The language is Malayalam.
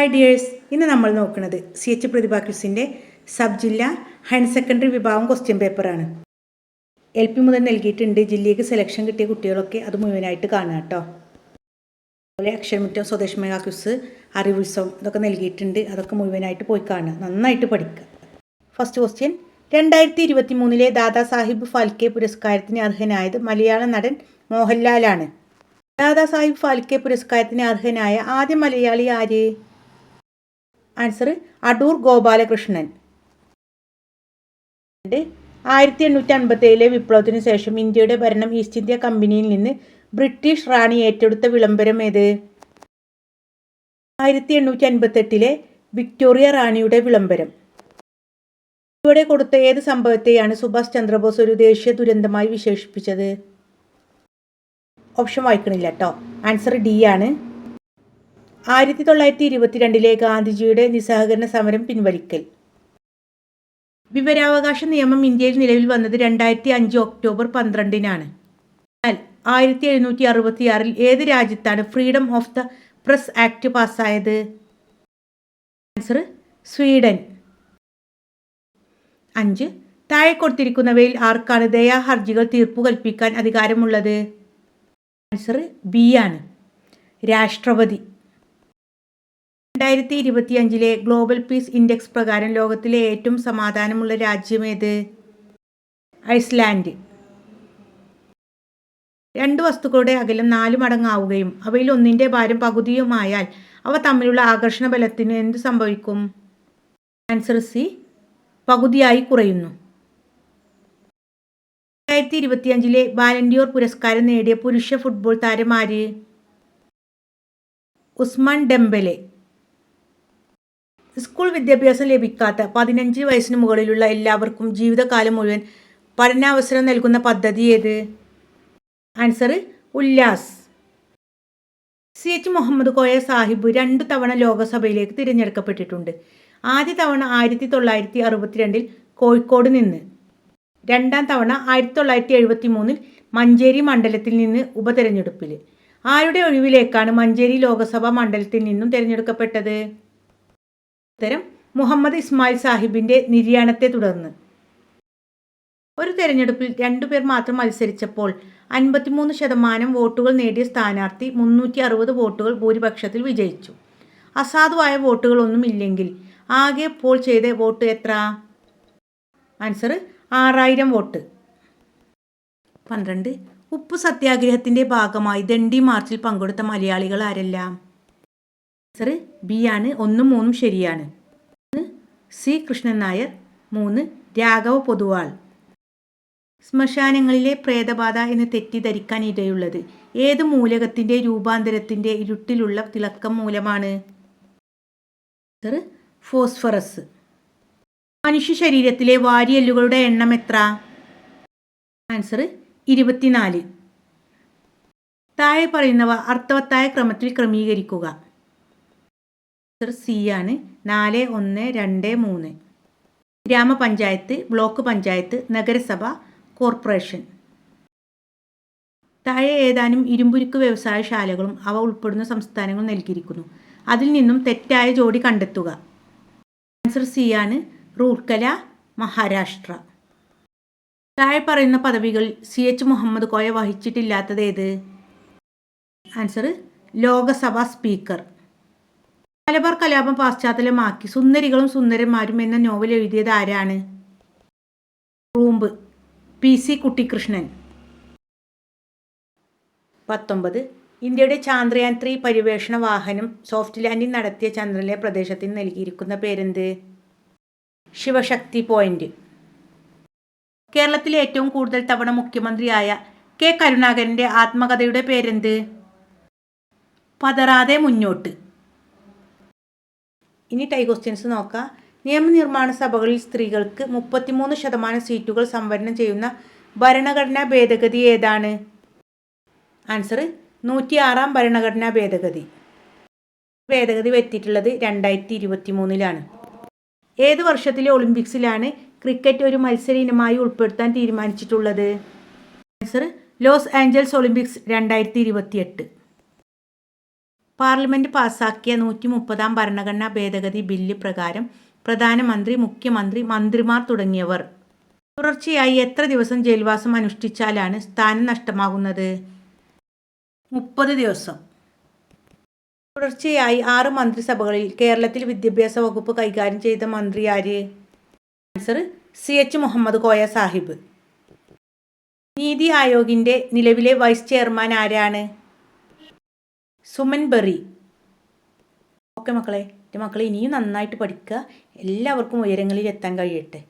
ഹായ് ഡിയേഴ്സ്, ഇന്ന് നമ്മൾ നോക്കുന്നത് CH പ്രതിഭ ക്വിസിൻ്റെ സബ് ജില്ല ഹയർ സെക്കൻഡറി വിഭാഗം ക്വസ്റ്റ്യൻ പേപ്പറാണ്. LP മുതൽ നൽകിയിട്ടുണ്ട്. ജില്ലയ്ക്ക് സെലക്ഷൻ കിട്ടിയ കുട്ടികളൊക്കെ അത് മുഴുവനായിട്ട് കാണുക കേട്ടോ. അതുപോലെ അക്ഷരമുറ്റം, സ്വദേശ് മെഗാ ക്വിസ്, അറിവുത്സവം ഇതൊക്കെ നൽകിയിട്ടുണ്ട്. അതൊക്കെ മുഴുവനായിട്ട് പോയി കാണുക, നന്നായിട്ട് പഠിക്കുക. ഫസ്റ്റ് ക്വസ്റ്റ്യൻ, 2023 ദാദാ സാഹിബ് ഫാൽക്കെ പുരസ്കാരത്തിന് അർഹനായത് മലയാള നടൻ മോഹൻലാലാണ്. ദാദാ സാഹിബ് ഫാൽക്കെ പുരസ്കാരത്തിന് അർഹനായ ആദ്യ മലയാളി ആര്? ആൻസർ അടൂർ ഗോപാലകൃഷ്ണൻ. 1857 വിപ്ലവത്തിനു ശേഷം ഇന്ത്യയുടെ ഭരണം ഈസ്റ്റ് ഇന്ത്യ കമ്പനിയിൽ നിന്ന് ബ്രിട്ടീഷ് റാണി ഏറ്റെടുത്ത വിളംബരം ഏത്? 1858 വിക്ടോറിയ റാണിയുടെ വിളംബരം. ഇവിടെ കൊടുത്ത ഏത് സംഭവത്തെയാണ് സുഭാഷ് ചന്ദ്രബോസ് ഒരു ദേശീയ ദുരന്തമായി വിശേഷിപ്പിച്ചത്? ഓപ്ഷൻ വായിക്കണില്ല കേട്ടോ. ആൻസർ ഡി ആണ്. 1922 ഗാന്ധിജിയുടെ നിസ്സഹകരണ സമരം പിൻവലിക്കൽ. വിവരാവകാശ നിയമം ഇന്ത്യയിൽ നിലവിൽ വന്നത് 2005 ഒക്ടോബർ 12-നാണ്. എന്നാൽ 1766 ഏത് രാജ്യത്താണ് freedom of the press act പാസ്സായത്? Answer Sweden. 5. താഴെ കൊടുത്തിരിക്കുന്നവയിൽ ആർക്കാണ് ദയാ ഹർജികൾ തീർപ്പു കൽപ്പിക്കാൻ അധികാരമുള്ളത്? ആൻസർ ബി ആണ്, രാഷ്ട്രപതി. 2025 ഗ്ലോബൽ പീസ് ഇൻഡെക്സ് പ്രകാരം ലോകത്തിലെ ഏറ്റവും സമാധാനമുള്ള രാജ്യമേത്? ഐസ്ലാൻഡ്. 2 വസ്തുക്കളുടെ അകലം 4 മടങ്ങാവുകയും അവയിൽ ഒന്നിൻ്റെ ഭാരം പകുതിയുമായാൽ അവ തമ്മിലുള്ള ആകർഷണ ബലത്തിന് എന്ത് സംഭവിക്കും? ആൻസർ സി, പകുതിയായി കുറയുന്നു. 2025 ബാലൻഡിയോർ പുരസ്കാരം നേടിയ പുരുഷ ഫുട്ബോൾ താരം ആര്? ഉസ്മാൻ ഡെംബെലെ. സ്കൂൾ വിദ്യാഭ്യാസം ലഭിക്കാത്ത 15 വയസ്സിന് മുകളിലുള്ള എല്ലാവർക്കും ജീവിതകാലം മുഴുവൻ പഠനാവസരം നൽകുന്ന പദ്ധതി ഏത്? ആൻസർ ഉല്ലാസ്. CH മുഹമ്മദ് കോയ സാഹിബ് 2 തവണ ലോകസഭയിലേക്ക് തിരഞ്ഞെടുക്കപ്പെട്ടിട്ടുണ്ട്. ആദ്യ തവണ 1962 കോഴിക്കോട് നിന്ന്, 2ാം തവണ 1973 മഞ്ചേരി മണ്ഡലത്തിൽ നിന്ന് ഉപതെരഞ്ഞെടുപ്പിൽ. ആരുടെ ഒഴിവിലേക്കാണ് മഞ്ചേരി ലോകസഭാ മണ്ഡലത്തിൽ നിന്നും തിരഞ്ഞെടുക്കപ്പെട്ടത്? ഉത്തരം മുഹമ്മദ് ഇസ്മായിൽ സാഹിബിൻ്റെ നിര്യാണത്തെ തുടർന്ന്. ഒരു തെരഞ്ഞെടുപ്പിൽ 2 പേർ മാത്രം മത്സരിച്ചപ്പോൾ 53% വോട്ടുകൾ നേടിയ സ്ഥാനാർത്ഥി 360 വോട്ടുകൾ ഭൂരിപക്ഷത്തിൽ വിജയിച്ചു. അസാധുവായ വോട്ടുകളൊന്നും ഇല്ലെങ്കിൽ ആകെ പോൾ ചെയ്ത വോട്ട് എത്ര? Answer 6000 vote. 12. ഉപ്പു സത്യാഗ്രഹത്തിൻ്റെ ഭാഗമായി ദണ്ഡി മാർച്ചിൽ പങ്കെടുത്ത മലയാളികൾ ആരെല്ലാം? ആൻസർ ബി ആണ്, 1ഉം 3ഉം ശരിയാണ്. സി കൃഷ്ണൻ നായർ. 3 രാഘവ പൊതുവാൾ. ശ്മശാനങ്ങളിലെ പ്രേതബാധ എന്ന് തെറ്റിദ്ധരിക്കാൻ ഇടയുള്ളത് ഏത് മൂലകത്തിൻ്റെ രൂപാന്തരത്തിൻ്റെ ഇരുട്ടിലുള്ള തിളക്കം മൂലമാണ്? Answer phosphorus. മനുഷ്യ ശരീരത്തിലെ വാരിയെല്ലുകളുടെ എണ്ണം എത്ര? ആൻസർ 24. താഴെ പറയുന്നവ അർത്ഥവത്തായ ക്രമത്തിൽ ക്രമീകരിക്കുക. ആൻസർ സി ആണ്, 4, 1, 2, 3. ഗ്രാമപഞ്ചായത്ത്, ബ്ലോക്ക് പഞ്ചായത്ത്, നഗരസഭ, കോർപ്പറേഷൻ. താഴെ ഏതാനും ഇരുമ്പുരുക്ക് വ്യവസായശാലകളും അവ ഉൾപ്പെടുന്ന സംസ്ഥാനങ്ങളും നൽകിയിരിക്കുന്നു. അതിൽ നിന്നും തെറ്റായ ജോഡി കണ്ടെത്തുക. ആൻസർ സി ആണ്, റൂർക്കല, മഹാരാഷ്ട്ര. താഴെ പറയുന്ന പദവികൾ CH മുഹമ്മദ് കോയ വഹിച്ചിട്ടില്ലാത്തത് ഏത്? ആൻസർ ലോകസഭാ സ്പീക്കർ. മലബാർ കലാപം പശ്ചാത്തലമാക്കി സുന്ദരികളും സുന്ദരന്മാരും എന്ന നോവൽ എഴുതിയത് ആരാണ്? റൂമ്പ്, PC കുട്ടിക്കൃഷ്ണൻ. 19. ഇന്ത്യയുടെ ചാന്ദ്രയാൻ 3 പര്യവേഷണ വാഹനം സോഫ്റ്റ് ലാൻഡിംഗ് നടത്തിയ ചന്ദ്രനിലെ പ്രദേശത്തിന് നൽകിയിരിക്കുന്ന പേരെന്ത്? ശിവശക്തി പോയിന്റ്. കേരളത്തിലെ ഏറ്റവും കൂടുതൽ തവണ മുഖ്യമന്ത്രിയായ K കരുണാകരൻ്റെ ആത്മകഥയുടെ പേരെന്ത്? പതറാതെ മുന്നോട്ട്. ഇനി ടൈ ക്വസ്റ്റ്യൻസ് നോക്കാം. നിയമനിർമ്മാണ സഭകളിൽ സ്ത്രീകൾക്ക് 33% സീറ്റുകൾ സംവരണം ചെയ്യുന്ന ഭരണഘടനാ ഭേദഗതി ഏതാണ്? ആൻസർ 106-ാം ഭരണഘടനാ ഭേദഗതി. ഭേദഗതി വരുത്തിയിട്ടുള്ളത് 2023-ലാണ്. ഏത് വർഷത്തിലെ ഒളിമ്പിക്സിലാണ് ക്രിക്കറ്റ് ഒരു മത്സര ഇനമായി ഉൾപ്പെടുത്താൻ തീരുമാനിച്ചിട്ടുള്ളത്? Answer Los Angeles Olympics 2028. Parliament പാസാക്കിയ 130 ഭരണഘടനാ ഭേദഗതി ബില്ല് പ്രകാരം പ്രധാനമന്ത്രി, മുഖ്യമന്ത്രി, മന്ത്രിമാർ തുടങ്ങിയവർ തുടർച്ചയായി എത്ര ദിവസം ജയിൽവാസം അനുഷ്ഠിച്ചാലാണ് സ്ഥാനം നഷ്ടമാകുന്നത്? 30 ദിവസം. തുടർച്ചയായി 6 മന്ത്രിസഭകളിൽ കേരളത്തിൽ വിദ്യാഭ്യാസ വകുപ്പ് കൈകാര്യം ചെയ്ത മന്ത്രി ആര്? Answer CH Muhammad Koya Sahib. നീതി ആയോഗിൻ്റെ നിലവിലെ വൈസ് ചെയർമാൻ ആരാണ്? സുമൻ ബെറി. ഓക്കെ മക്കളെ, എൻ്റെ മക്കളെ ഇനിയും നന്നായിട്ട് പഠിക്കുക. എല്ലാവർക്കും ഉയരങ്ങളിൽ എത്താൻ കഴിയട്ടെ.